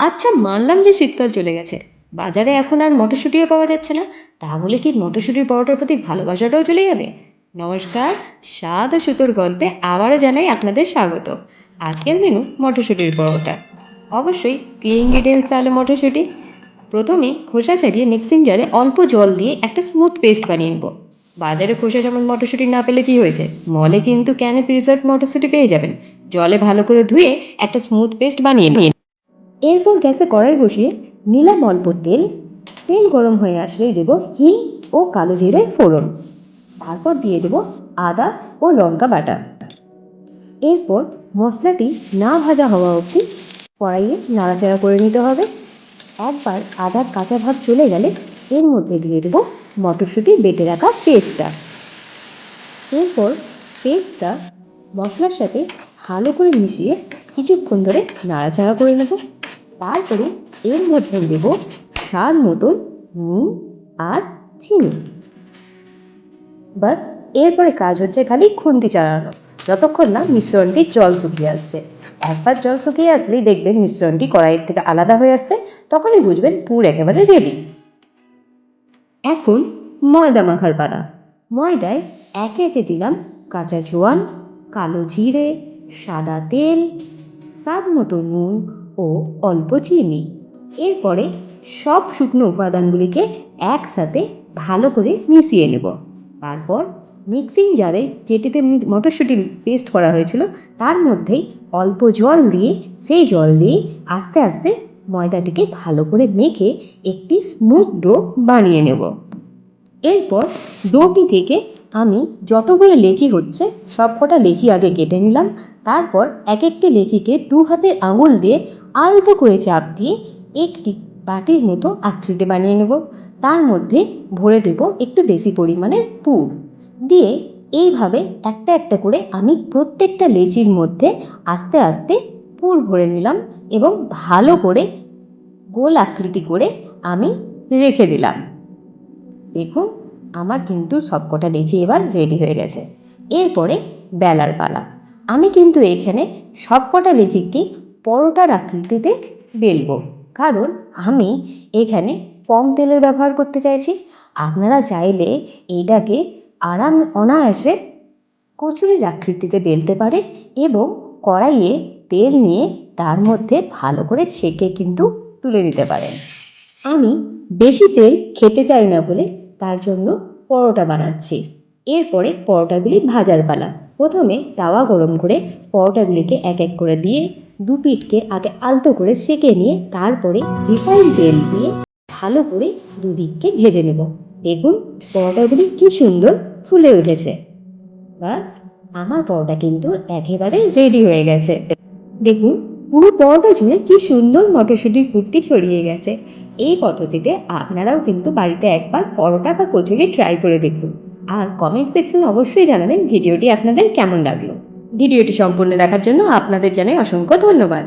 আচ্ছা, মানলাম যে শীতকাল চলে গেছে, বাজারে এখন আর মটরশুঁটিও পাওয়া যাচ্ছে না। তাহলে কি মটরশুঁটির পরোটার প্রতি ভালোবাসাটাও চলে যাবে? নমস্কার, স্বাদ ও সুতোর গল্পে আবারও জানাই আপনাদের স্বাগত। আজকের মেনু মটরশুঁটির পরোটা। অবশ্যই কি ইনগ্রিডিয়েন্টস তাহলে মটরশুঁটি। প্রথমে খোসা ছাড়িয়ে মিক্সিং জারে অল্প জল দিয়ে একটা স্মুথ পেস্ট বানিয়ে নেব। বাজারে খোসা যেমন মটরশুঁটি না পেলে কি হয়েছে, মলে কিন্তু ক্যানে প্রিজার্ভ মটরশুঁটি পেয়ে যাবেন। জলে ভালো করে ধুয়ে একটা স্মুথ পেস্ট বানিয়ে নিন। এরপর গ্যাসে কড়াই বসিয়ে নিলাম অল্প তেল। তেল গরম হয়ে আসলেই দেব হিং ও কালো জিরের ফোড়ন। তারপর দিয়ে দেব আদা ও লঙ্কা বাটা। এরপর মশলাটি না ভাজা হওয়া অবধি কড়াইয়ে নাড়াচাড়া করে নিতে হবে। একবার আদার কাঁচা ভাব চলে গেলে এর মধ্যে দিয়ে দেব মটরশুঁটি বেটে রাখা পেস্টটা। এরপর পেস্টটা মশলার সাথে ভালো করে মিশিয়ে কিছুক্ষণ ধরে নাড়াচাড়া করে নেব। তারপরে এর মধ্যে দেব স্বাদ মতন নুন আর চিনি। বাস, এরপরে কাজ হচ্ছে খালি খুন্তি চালানো, যতক্ষণ না মিশ্রণটি জল শুকিয়ে আসছে। একবার জল শুকিয়ে আসলেই দেখবেন মিশ্রণটি কড়াইয়ের থেকে আলাদা হয়ে আসছে, তখনই বুঝবেন পুর একেবারে রেডি। এখন ময়দা মাখার পালা। ময়দায় একে একে দিলাম কাঁচা জোয়ান, কালো জিরে, সাদা তেল, স্বাদ মতো নুন ও অল্প চিনি। এরপরে সব শুকনো উপাদানগুলিকে একসাথে ভালো করে মিশিয়ে নেব। তারপর মিক্সিং জারে যেটিতে মটরশুঁটি পেস্ট করা হয়েছিল তার মধ্যেই অল্প জল দিয়ে সেই জল দিয়ে আস্তে আস্তে ময়দাটিকে ভালো করে মেখে একটি স্মুথ ডো বানিয়ে নেব। এরপর ডোটি থেকে আমি যতগুলো লেচি হচ্ছে সবকটা লেচি আগে কেটে নিলাম। তারপর এক একটি লেচিকে দু হাতের আঙুল দিয়ে আলতো করে চাপ দিয়ে একটি বাটির মতো আকৃতি বানিয়ে নেব। তার মধ্যে ভরে দেব একটু বেশি পরিমাণের পুর দিয়ে এইভাবে একটা একটা করে আমি প্রত্যেকটা লেচির মধ্যে আস্তে আস্তে পুর ভরে নিলাম এবং ভালো করে গোল আকৃতি করে আমি রেখে দিলাম। দেখুন, আমার কিন্তু সবকটা লেচি এবার রেডি হয়ে গেছে। এরপরে বেলার পালা। আমি কিন্তু এখানে সবকটা লেচিকে পরোটার আকৃতিতে বেলবো, কারণ আমি এখানে কম তেলের ব্যবহার করতে চাইছি। আপনারা চাইলে এইটাকে অনায়াসে কচুরির আকৃতিতে বেলতে পারেন এবং কড়াইয়ে তেল নিয়ে তার মধ্যে ভালো করে ছেঁকে কিন্তু তুলে নিতে পারেন। আমি বেশি তেল খেতে চাই না বলে তার জন্য পরোটা বানাচ্ছি। এরপরে পরোটাগুলি ভাজার পালা। প্রথমে তাওয়া গরম করে পরোটাগুলিকে এক এক করে দিয়ে দু পিঠকে আগে আলতো করে সেঁকে নিয়ে তারপরে রিফাইন তেল দিয়ে ভালো করে দুদিককে ভেজে নেব। দেখুন, পরোটাগুলি কি সুন্দর ফুলে উঠেছে। বাস, আমার পরোটা কিন্তু একেবারে রেডি হয়ে গেছে। দেখুন, পুরো পরোটা জুড়ে কি সুন্দর মটরশুঁটির পুরটি ছড়িয়ে গেছে। এই পদ্ধতিতে আপনারাও কিন্তু বাড়িতে একবার পরোটা বা কচুরি ট্রাই করে দেখুন। আর কমেন্ট সেকশনে অবশ্যই জানাবেন ভিডিওটি আপনাদের কেমন লাগলো। ভিডিওটি সম্পূর্ণ দেখার জন্য আপনাদের জানাই অসংখ্য ধন্যবাদ।